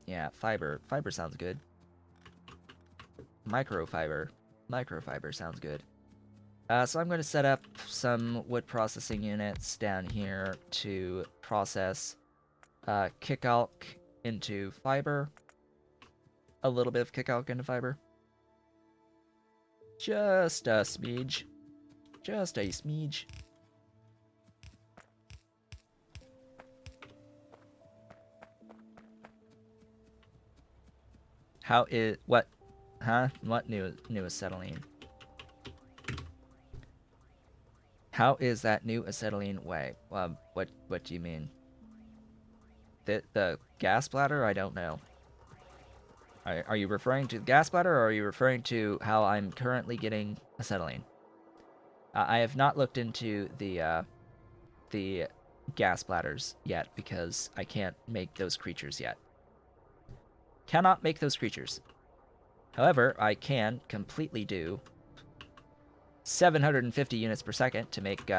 Yeah, fiber. Fiber sounds good. Microfiber. Microfiber sounds good. So I'm going to set up some wood processing units down here to process kick alk into fiber. A little bit of kick alk into fiber. Just a smidge. Just a smidge. How is what? Huh? What new acetylene? How is that new acetylene way? What do you mean? The gas bladder? I don't know. Are you referring to the gas bladder, or are you referring to how I'm currently getting acetylene? I have not looked into the gas bladders yet because I can't make those creatures yet. Cannot make those creatures. However, I can completely do 750 units per second to make,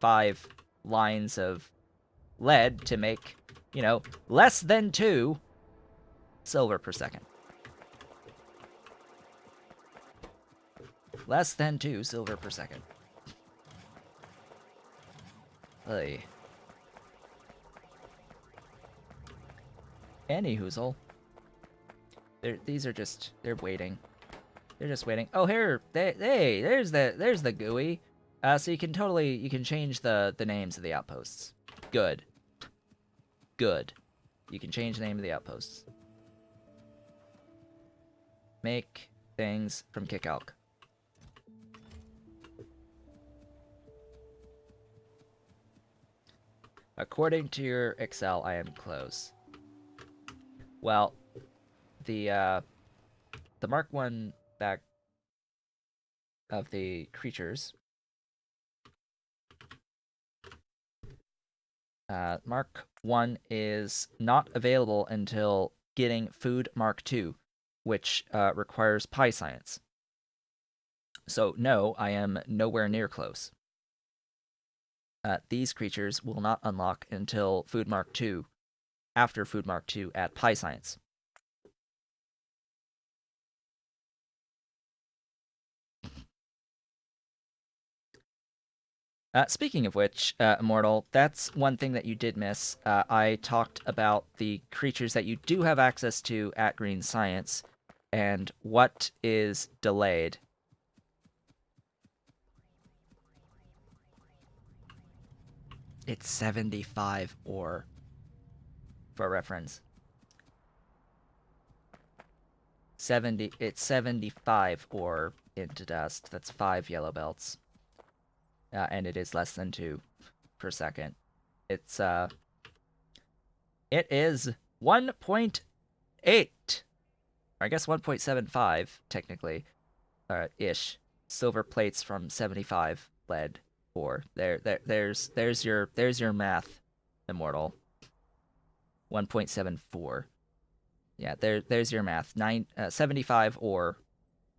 5 lines of lead to make, less than 2 silver per second. Less than 2 silver per second. Hey. Any hoozle. These are just, they're waiting. They're just waiting. Oh, here, hey, there's the GUI. So you can change the names of the outposts. Good. Good. You can change the name of the outposts. Make things from Kickalk. According to your Excel, I am close. Well, the Mark 1 back of the creatures. Mark 1 is not available until getting Food Mark 2, which requires Pi Science. So no, I am nowhere near close. These creatures will not unlock until Food Mark 2, after Food Mark 2 at Pi Science. Speaking of which, Immortal, that's one thing that you did miss. I talked about the creatures that you do have access to at Green Science, and what is delayed. It's 75 ore, for reference. It's 75 ore into dust. That's 5 yellow belts. And it is less than 2 per second. It is 1.8. I guess 1.75 technically, ish. Silver plates from 75 lead ore. There's your math, Immortal. 1.74. Yeah, there's your math. 75 ore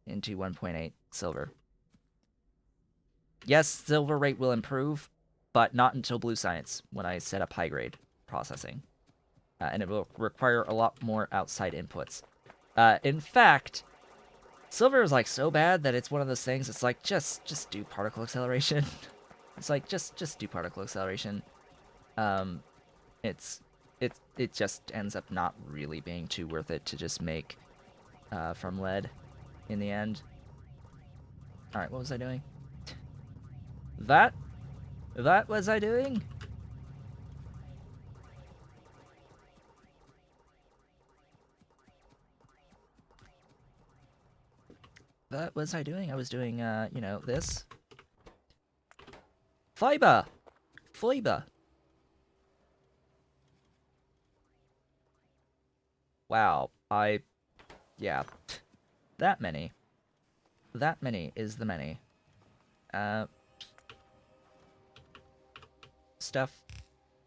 into 1.8 silver. Yes, silver rate will improve, but not until Blue Science when I set up high grade processing. And it will require a lot more outside inputs. In fact, silver is like so bad that it's one of those things. It's like just do particle acceleration. It's like just do particle acceleration. It just ends up not really being too worth it to just make from lead in the end. All right, what was I doing? That was I doing? That was I doing? I was doing, this. Fiber! Fiber! Wow, yeah. That many. That many is the many. Stuff,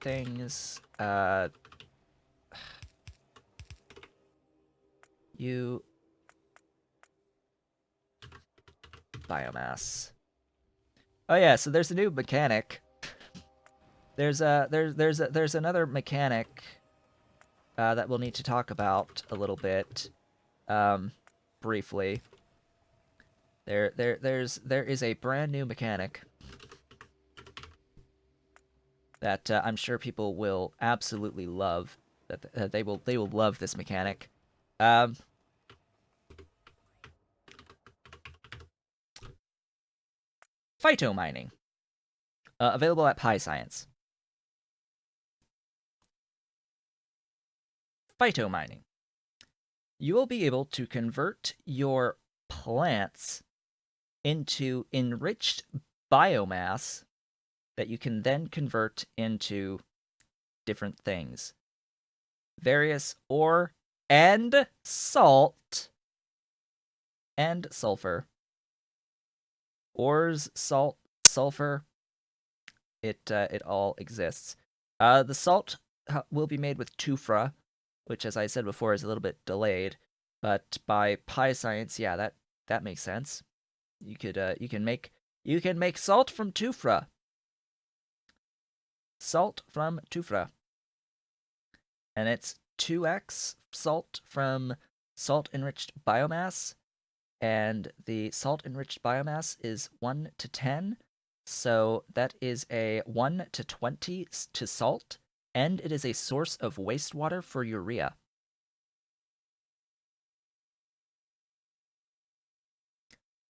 things, you... Biomass. Oh yeah, so there's a new mechanic. There's another mechanic that we'll need to talk about a little bit, briefly. There is a brand new mechanic that I'm sure people will absolutely love. That they will love this mechanic. Um, Phytomining, available at PyScience. Phytomining. You will be able to convert your plants into enriched biomass that you can then convert into different things. Various ore and salt and sulfur. Ores, salt, sulfur, it all exists. The salt will be made with tufra, which, as I said before, is a little bit delayed. But by PyScience, yeah, that makes sense. You can make salt from tufra. Salt from tufra, and it's 2x salt from salt enriched biomass, and the salt enriched biomass is 1 to 10. So that is a 1 to 20 to salt, and it is a source of wastewater for urea.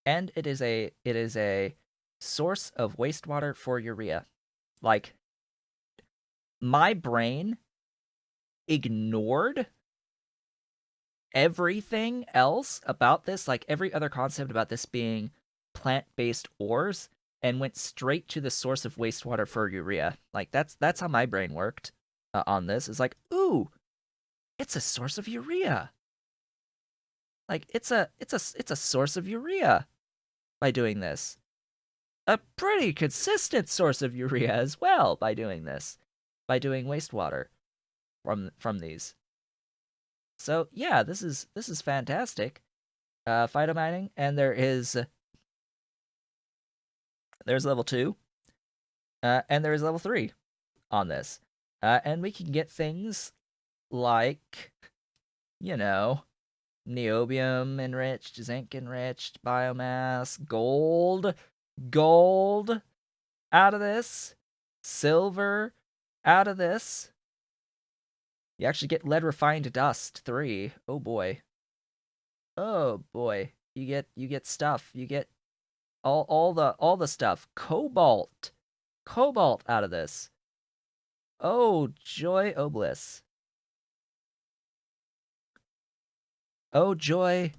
And it is a source of wastewater for urea. Like, my brain ignored everything else about this, like every other concept about this being plant-based ores, and went straight to the source of wastewater for urea. Like, that's how my brain worked on this. It's like, ooh, it's a source of urea. Like, it's a source of urea by doing this. A pretty consistent source of urea as well by doing this, by doing wastewater from these. So yeah, this is fantastic. Phytomining, and there's level 2, and there is level 3 on this, and we can get things like, you know, niobium enriched, zinc enriched, biomass, gold out of this, silver out of this. You actually get lead refined dust 3. Oh boy. Oh boy. You get stuff. You get all the stuff. Cobalt out of this. Oh joy, oh bliss. Oh joy,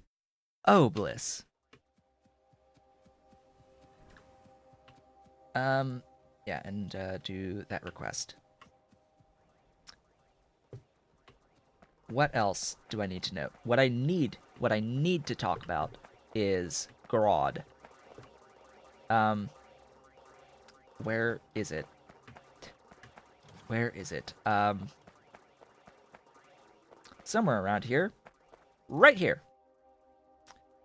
oh bliss. Yeah, and do that request. What else do I need to know? What I need to talk about is Grodd. Where is it? Where is it? Somewhere around here. Right here.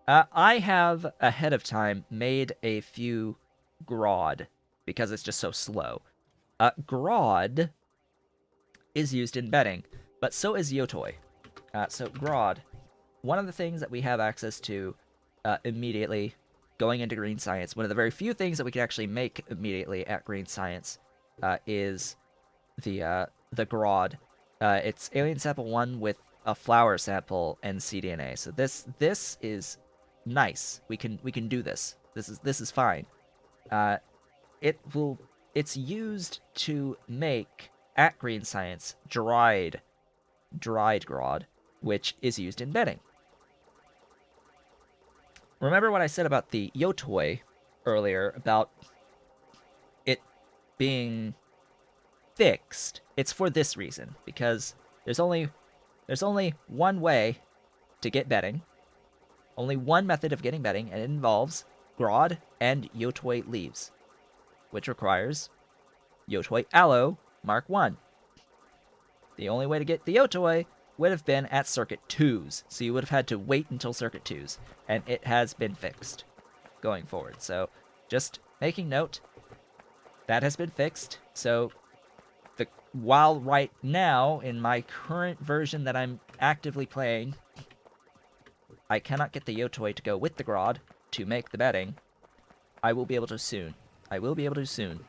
I have, ahead of time, made a few Grodd, because it's just so slow. Grodd is used in betting, but so is Yotoi. So Grodd, one of the things that we have access to immediately going into Green Science, one of the very few things that we can actually make immediately at Green Science, is the Grodd. It's Alien Sample 1 with a flower sample and cDNA. So this is nice. We can do this. This is fine. It's used to make at Green Science dried Grodd, which is used in betting. Remember what I said about the Yotoi earlier, about it being fixed? It's for this reason, because there's only one way to get betting, only one method of getting betting, and it involves Grodd and Yotoi leaves, which requires Yotoi Aloe Mark 1. The only way to get the Yotoi would have been at Circuit 2s, so you would have had to wait until Circuit 2s, and it has been fixed going forward. So just making note, that has been fixed, so while right now, in my current version that I'm actively playing, I cannot get the Yotoi to go with the Grodd to make the bedding. I will be able to soon. I will be able to soon.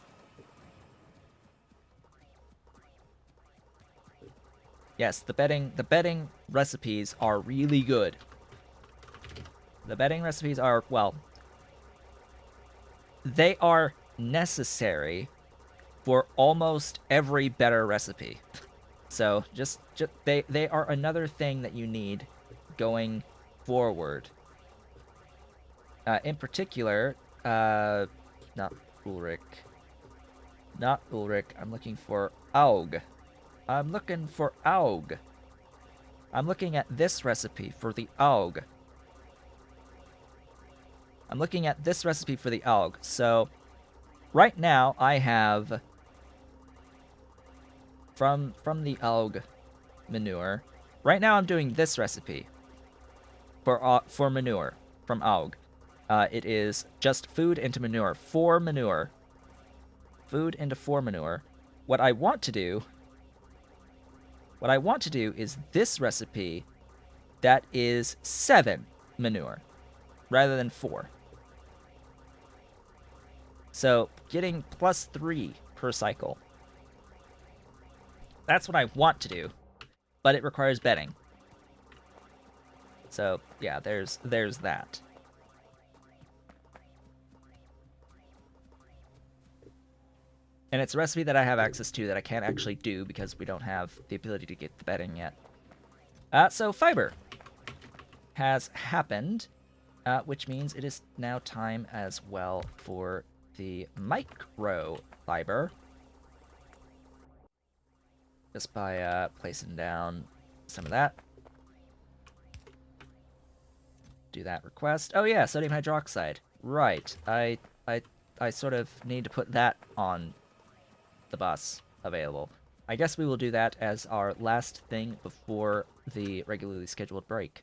Yes, the bedding recipes are really good. The bedding recipes are, well, they are necessary for almost every better recipe. So just they are another thing that you need going forward. In particular, not Ulrich. Not Ulrich. I'm looking for Aug. I'm looking for Aug. I'm looking at this recipe for the Aug. I'm looking at this recipe for the Aug. So, right now I have from the Aug manure. Right now I'm doing this recipe for manure from Aug. It is just food into manure. 4 manure. Food into 4 manure. What I want to do is this recipe that is 7 manure rather than 4. So getting +3 per cycle. That's what I want to do, but it requires bedding. So yeah, there's that. And it's a recipe that I have access to that I can't actually do because we don't have the ability to get the bedding yet. So fiber has happened, which means it is now time as well for the micro fiber. Just by placing down some of that. Do that request. Oh yeah, sodium hydroxide. Right. I sort of need to put that on the bus available. I guess we will do that as our last thing before the regularly scheduled break.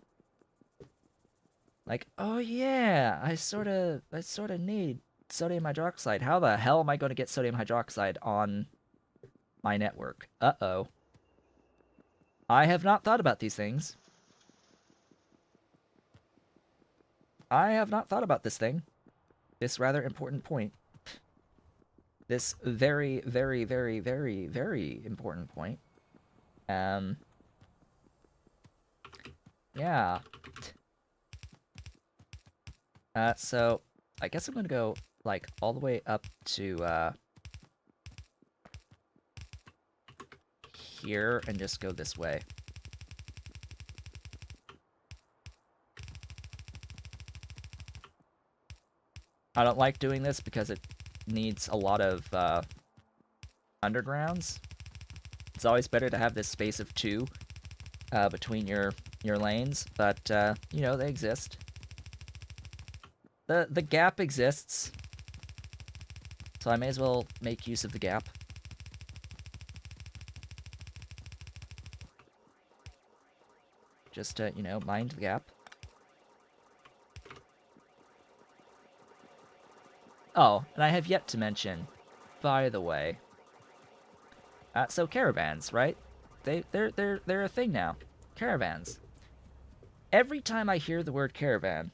Like, oh yeah, I sort of need sodium hydroxide. How the hell am I going to get sodium hydroxide on my network? Uh-oh. I have not thought about these things. I have not thought about this thing. This rather important point. This very, very, very, very, very important point. Yeah. So I guess I'm gonna go like all the way up to here and just go this way. I don't like doing this because it needs a lot of undergrounds. It's always better to have this space of 2 between your lanes, but you know, they exist. The gap exists, so I may as well make use of the gap. Just you know, mind the gap. Oh, and I have yet to mention, by the way. So caravans, right? They're a thing now. Caravans. Every time I hear the word caravan,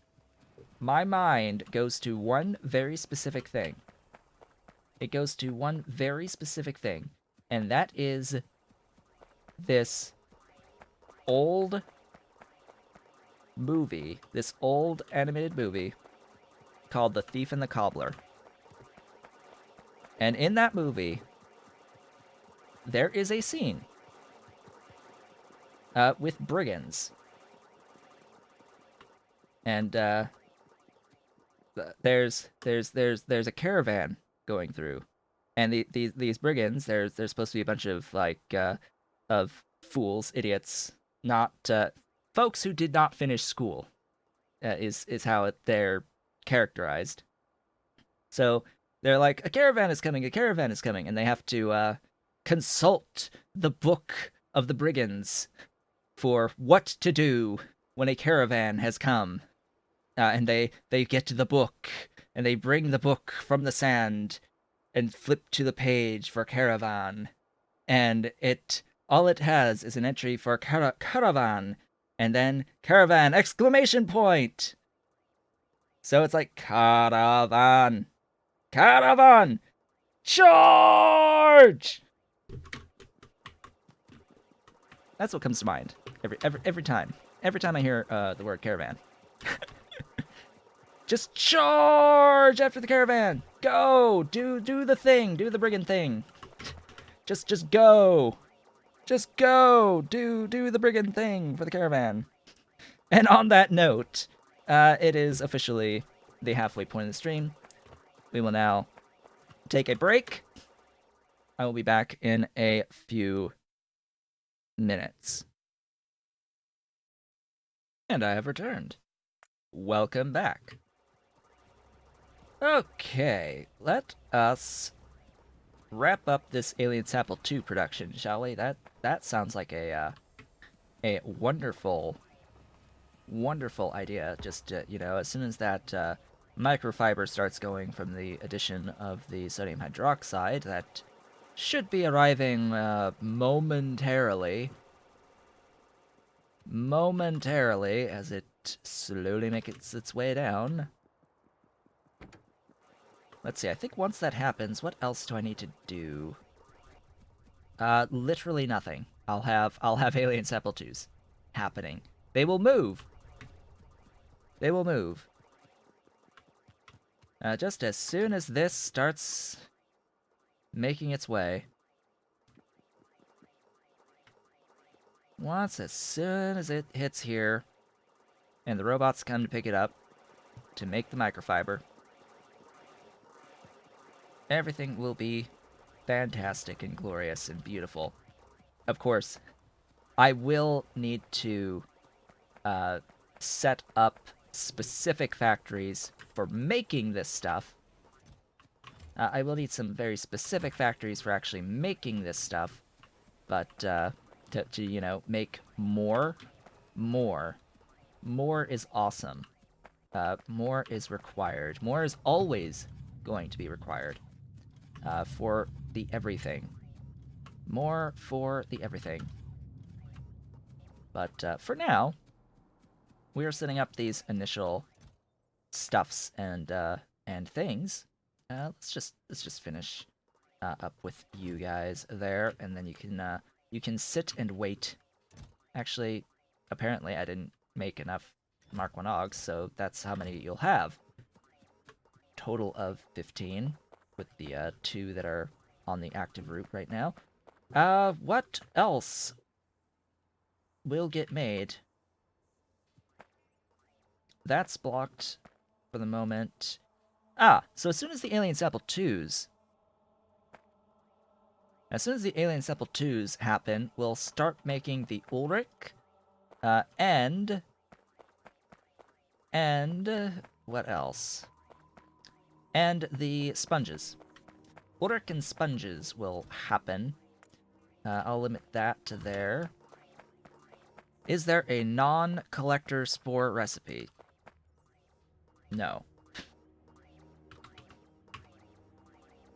my mind goes to one very specific thing. It goes to one very specific thing, and that is this old movie, this old animated movie called The Thief and the Cobbler. And in that movie, there is a scene with brigands. And there's a caravan going through, and these brigands, there's supposed to be a bunch of like of fools, idiots, not folks who did not finish school, is how they're characterized. So they're like, a caravan is coming, and they have to consult the book of the brigands for what to do when a caravan has come. And they get to the book, and they bring the book from the sand and flip to the page for caravan. and all it has is an entry for caravan, and then caravan exclamation point. So it's like caravan, caravan, charge. That's what comes to mind every time. Every time I hear the word caravan. Just charge after the caravan. Go. Do the thing. Do the brigand thing. Just go. Just go. Do the brigand thing for the caravan. And on that note, it is officially the halfway point of the stream. We will now take a break. I will be back in a few minutes. And I have returned. Welcome back. Okay, let us wrap up this Alien Sample 2 production, shall we? That sounds like a wonderful idea. Just as soon as that microfiber starts going from the addition of the sodium hydroxide, that should be arriving momentarily as it slowly makes its way down. Let's see, I think once that happens, what else do I need to do? Literally nothing. I'll have Alien Sample 2s happening. They will move. They will move. Just as soon as this starts making its way. As soon as it hits here, and the robots come to pick it up to make the microfiber, everything will be fantastic and glorious and beautiful. Of course, I will need to set up specific factories for making this stuff. I will need some very specific factories for actually making this stuff, but to make more is awesome. More is required. More is always going to be required. For the everything. More for the everything. But for now, we are setting up these initial stuffs and things. Let's just finish up with you guys there, and then you can sit and wait. Actually, apparently I didn't make enough Mark 1 Augs, so that's how many you'll have. Total of 15. With the 2 that are on the active route right now. What else will get made? That's blocked for the moment. So as soon as the Alien Sample 2s happen, we'll start making the Ulrich, and what else? And the sponges. Ulrich and sponges will happen. I'll limit that to there. Is there a non-collector spore recipe? No.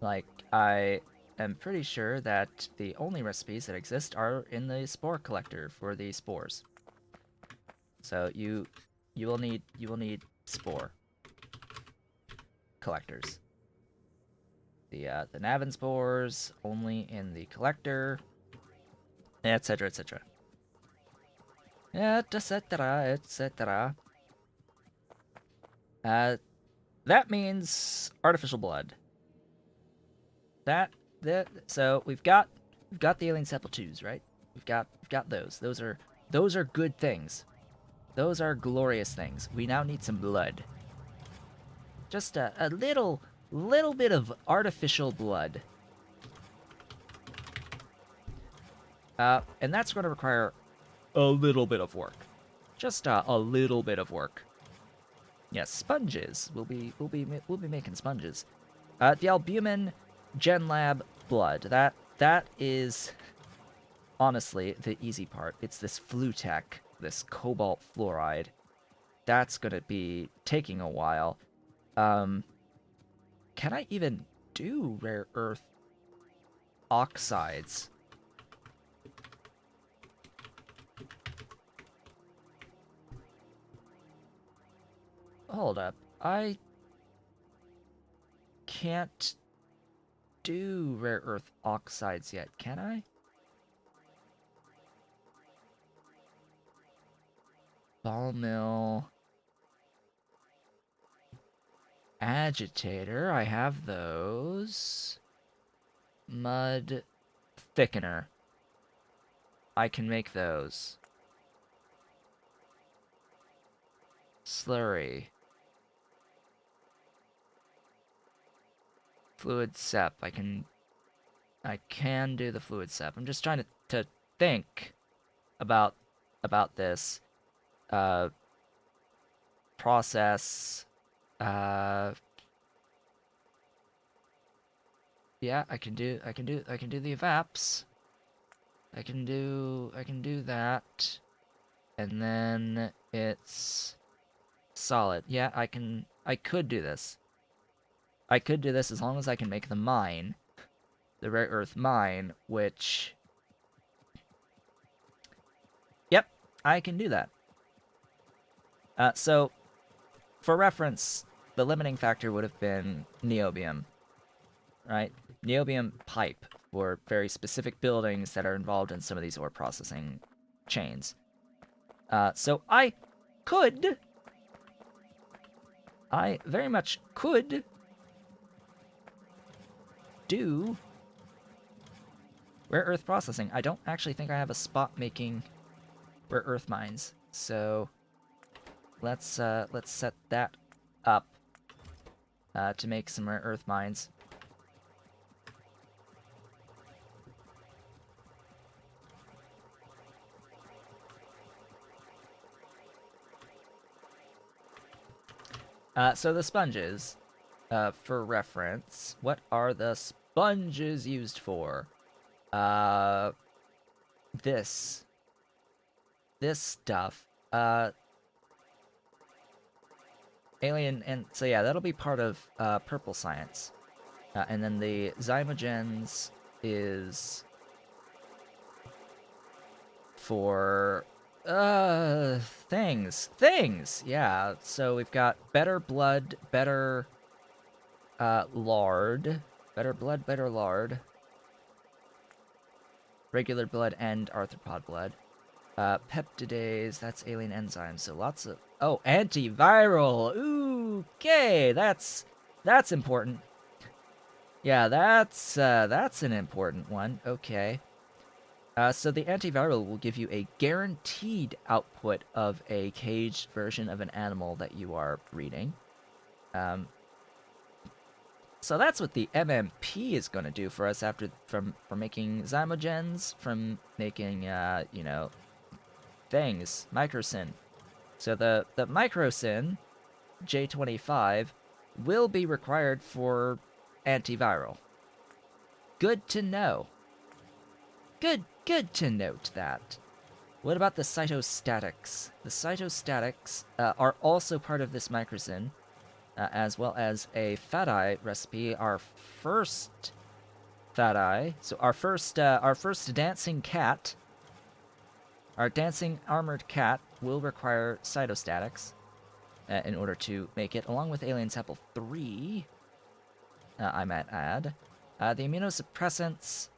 Like, I am pretty sure that the only recipes that exist are in the spore collector for the spores. So you will need spore collectors. The Navin spores only in the collector, etc., etc. etc. That means artificial blood. So we've got the Alien Sample 2s, right? We've got those. Those are good things. Those are glorious things. We now need some blood. Just a little bit of artificial blood. And that's going to require a little bit of work. Just a little bit of work. Yes, sponges. We'll be making sponges. The albumin Gen Lab blood. That is honestly the easy part. It's this Flutec, this cobalt fluoride. That's gonna be taking a while. Can I even do rare earth oxides? hold up. I can't do rare earth oxides yet, can I? Ball mill. Agitator, I have those. Mud thickener. I can make those. Slurry. Fluid sep. I can do the fluid sep. I'm just trying to think about this. Process. Yeah, I can do the evaps. I can do that. And then it's solid. Yeah, I could do this. I could do this as long as I can make the mine. The rare earth mine, which... Yep, I can do that. So, for reference, the limiting factor would have been niobium, right? Niobium pipe for very specific buildings that are involved in some of these ore processing chains. So I very much could do rare earth processing. I don't actually think I have a spot making rare earth mines, so let's set that up to make some rare earth mines. So the sponges, for reference, what are the sponges used for? This stuff. Alien, and so yeah, that'll be part of purple science. And then the zymogens is for things. Yeah, so we've got better blood, better lard, better blood, better lard, regular blood, and arthropod blood. Peptidase, that's alien enzymes, so lots of... Oh, antiviral! Ooh, okay, that's important. Yeah, that's an important one. Okay. So the antiviral will give you a guaranteed output of a caged version of an animal that you are breeding. So that's what the MMP is going to do for us from making zymogens, from making you know, things, microsyn. So the microsyn J25 will be required for antiviral. Good to know. Good to note that. What about the cytostatics? The cytostatics are also part of this microsyn, as well as a fat-eye recipe. Our first fat-eye, so our first dancing cat, our dancing armored cat will require cytostatics in order to make it, along with Alien Sample 3, I might add. The immunosuppressants...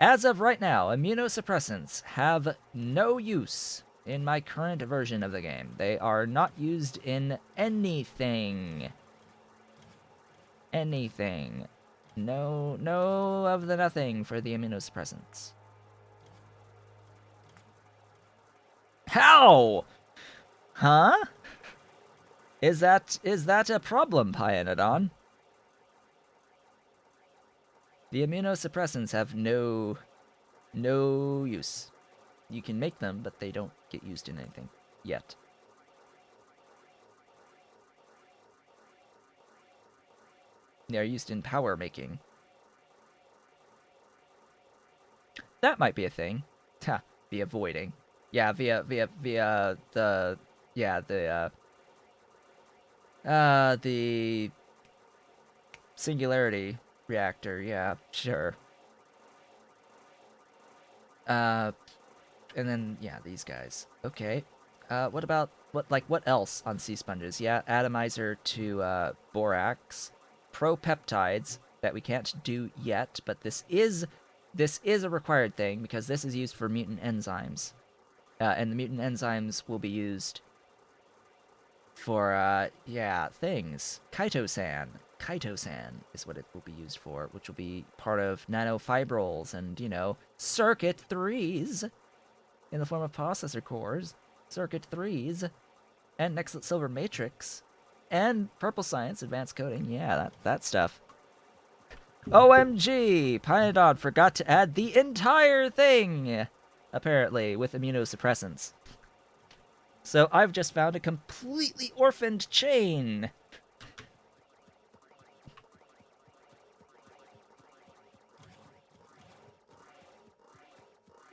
As of right now, immunosuppressants have no use in my current version of the game. They are not used in anything. Anything. No of the nothing for the immunosuppressants. How? Huh? Is that a problem, Pyanodon? The immunosuppressants have no use. You can make them, but they don't get used in anything yet. They are used in power making. That might be a thing. Ha, via voiding. Yeah, via the the singularity reactor. Yeah, sure. And then yeah, these guys. Okay. what else on sea sponges? Yeah, atomizer to borax, propeptides that we can't do yet, but this is a required thing because this is used for mutant enzymes, and the mutant enzymes will be used for yeah, things. Chitosan is what it will be used for, which will be part of nanofibrils and, circuit 3s in the form of processor cores, circuit 3s, and next silver matrix, and purple science, advanced coding. Yeah, that stuff. OMG! Pinedod forgot to add the entire thing, apparently, with immunosuppressants. So I've just found a completely orphaned chain.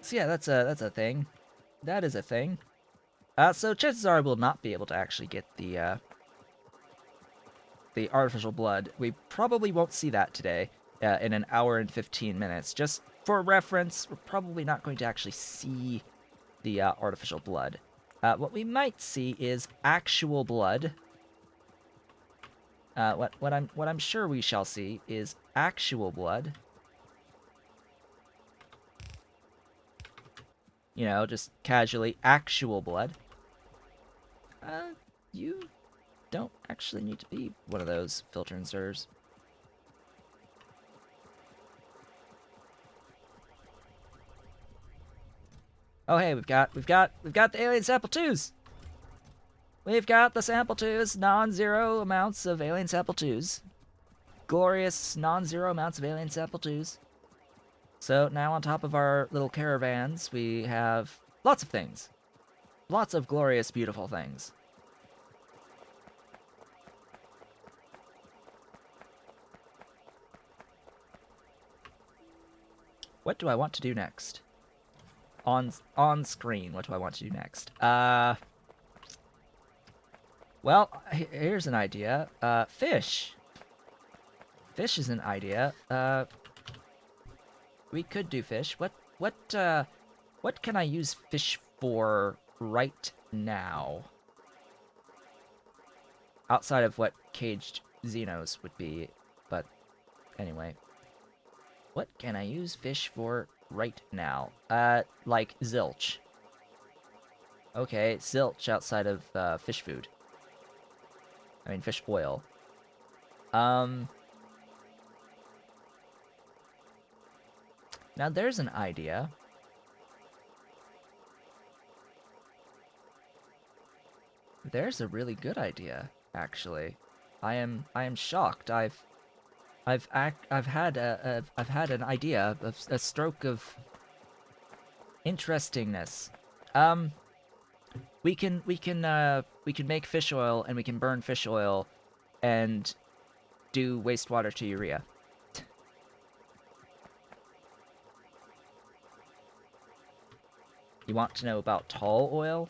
So yeah, that's a thing. That is a thing. So chances are I will not be able to actually get the artificial blood. We probably won't see that today in an hour and 15 minutes. Just for reference, we're probably not going to actually see the artificial blood. What we might see is actual blood. What I'm sure we shall see is actual blood. Just casually actual blood. You don't actually need to be one of those filter inserters. Oh hey, we've got the alien sample twos. We've got the sample twos, non-zero amounts of alien sample twos. Glorious non-zero amounts of alien sample twos. So now on top of our little caravans, we have lots of things. Lots of glorious, beautiful things. What do I want to do next? On screen, what do I want to do next? Well, here's an idea. Fish. Fish is an idea. We could do fish. What can I use fish for right now? Outside of what caged Xenos would be, but anyway. What can I use fish for right now? Like zilch. Okay, zilch outside of fish food. I mean, fish oil. Now there's an idea. There's a really good idea, actually. I am shocked. I've had an idea, a stroke of interestingness. We can make fish oil, and we can burn fish oil and do wastewater to urea. You want to know about tall oil?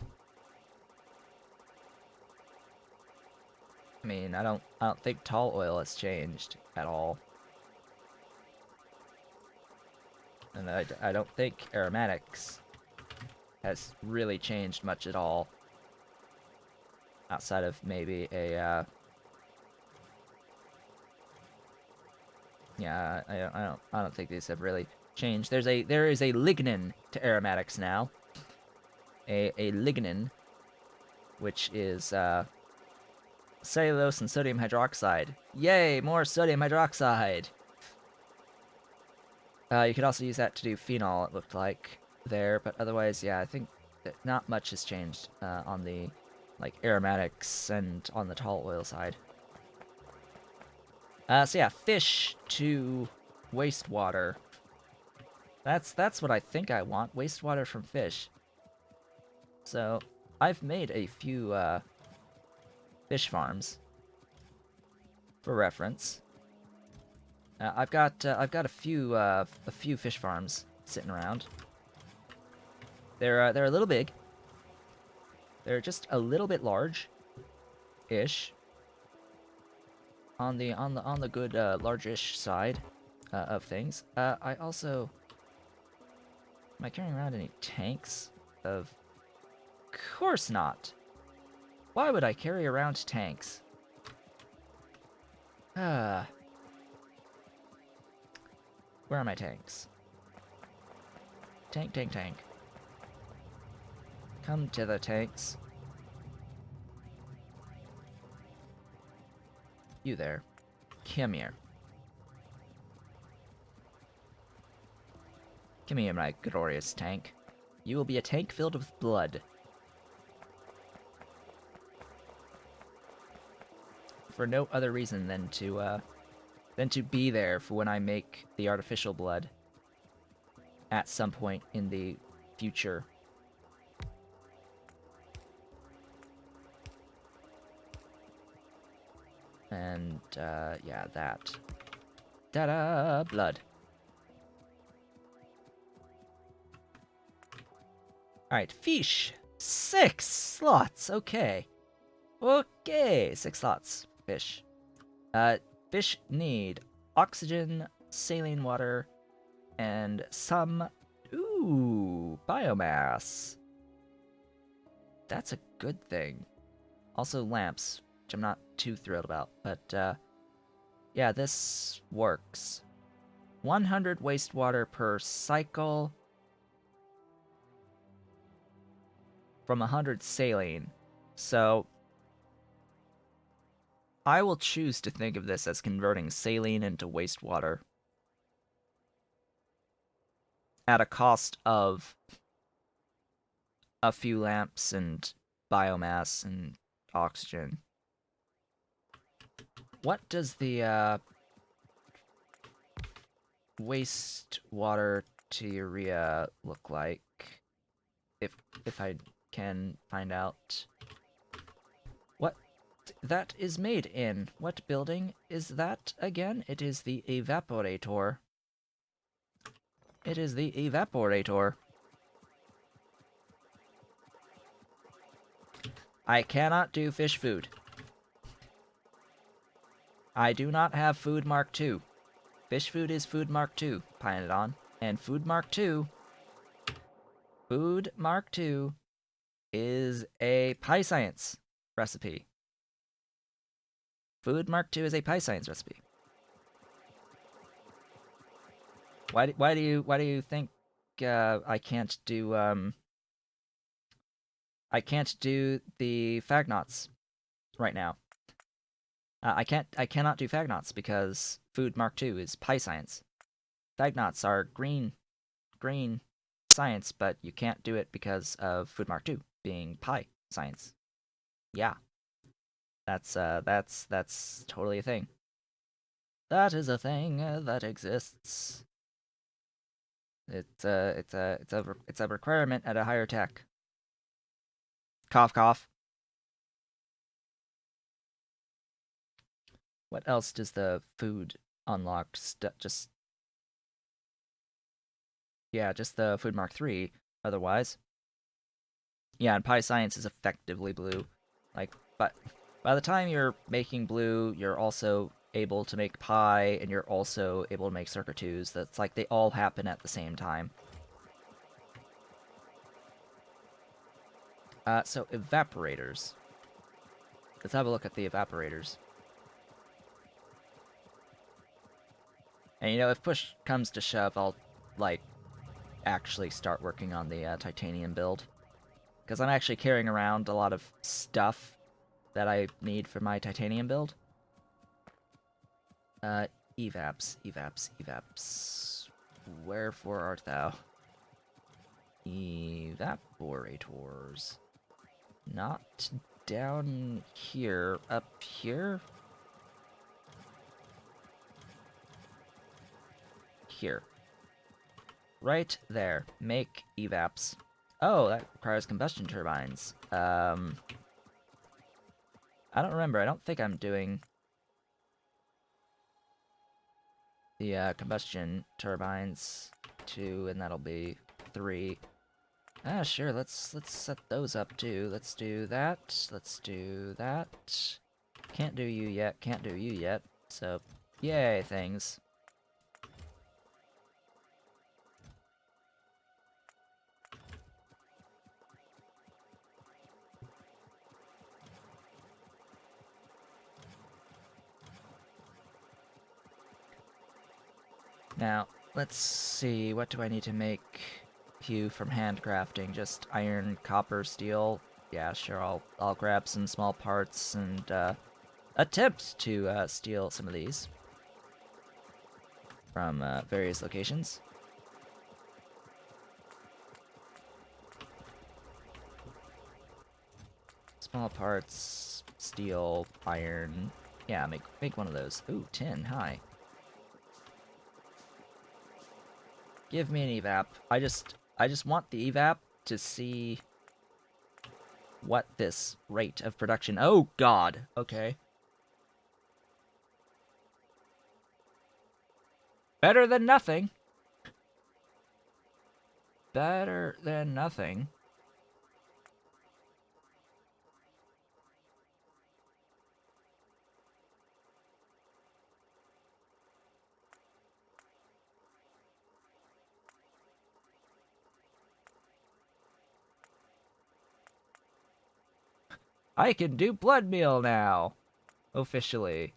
I mean, I don't think tall oil has changed at all. And I don't think aromatics has really changed much at all. Outside of maybe a yeah, I don't think these have really changed. There is a lignin to aromatics now. A lignin, which is cellulose and sodium hydroxide. Yay, more sodium hydroxide. You could also use that to do phenol, it looked like, there, but otherwise, yeah, I think that not much has changed on the, aromatics and on the tall oil side. So yeah, fish to wastewater. That's what I think I want, wastewater from fish. So, I've made a few, fish farms for reference. I've got a few fish farms sitting around. They're a little big. They're just a little bit large-ish. On the good large-ish side of things. I also, am I carrying around any tanks of course not. Why would I carry around tanks? Ah. Where are my tanks? Tank, tank, tank. Come to the tanks. You there. Come here. Come here, my glorious tank. You will be a tank filled with blood. For no other reason than to be there for when I make the artificial blood at some point in the future. And, yeah, that. Ta-da! Blood. Alright, fish! 6 slots, okay. Okay, 6 slots. Fish. Fish need oxygen, saline water, and some... Ooh, biomass. That's a good thing. Also lamps, which I'm not too thrilled about, but, yeah, this works. 100 wastewater per cycle from 100 saline. So, I will choose to think of this as converting saline into wastewater at a cost of a few lamps and biomass and oxygen. What does the wastewater to urea look like? If I can find out. What that is made in? What building is that again? It is the evaporator. It is the evaporator. I cannot do fish food. I do not have food mark 2. Fish food is food mark 2, Pydew. And food mark 2... Food mark 2 is a pie science recipe. Food mark 2 is a pie science recipe. Why do you think I can't do the Fagnots right now? I cannot do Fagnots because food mark 2 is pie science. Fagnots are green science, but you can't do it because of food mark 2 being pie science. Yeah. That's totally a thing. That is a thing that exists. It's a requirement at a higher tech. Cough, cough. What else does the food unlock? Just the food mark 3. Otherwise, yeah, and pie science is effectively blue. Like, but by the time you're making blue, you're also able to make pie, and you're also able to make circuit 2s. That's like they all happen at the same time. So evaporators. Let's have a look at the evaporators. And you know, if push comes to shove, I'll, like, actually start working on the titanium build. Because I'm actually carrying around a lot of stuff that I need for my titanium build. Evaps. Wherefore art thou? Evaporators. Not down here. Up here? Here. Right there. Make evaps. Oh, that requires combustion turbines. I don't remember. I don't think I'm doing the combustion turbines 2, and that'll be 3. Ah, sure. Let's set those up too. Let's do that. Let's do that. Can't do you yet. Can't do you yet. So, yay, things. Now, let's see, what do I need to make Hue from handcrafting? Just iron, copper, steel? Yeah, sure, I'll grab some small parts and attempt to steal some of these from various locations. Small parts, steel, iron. Yeah, make one of those. Ooh, tin, hi. Give me an evap. I just want the evap to see what this rate of production. Oh god. Okay. Better than nothing. Better than nothing. I can do blood meal now. Officially.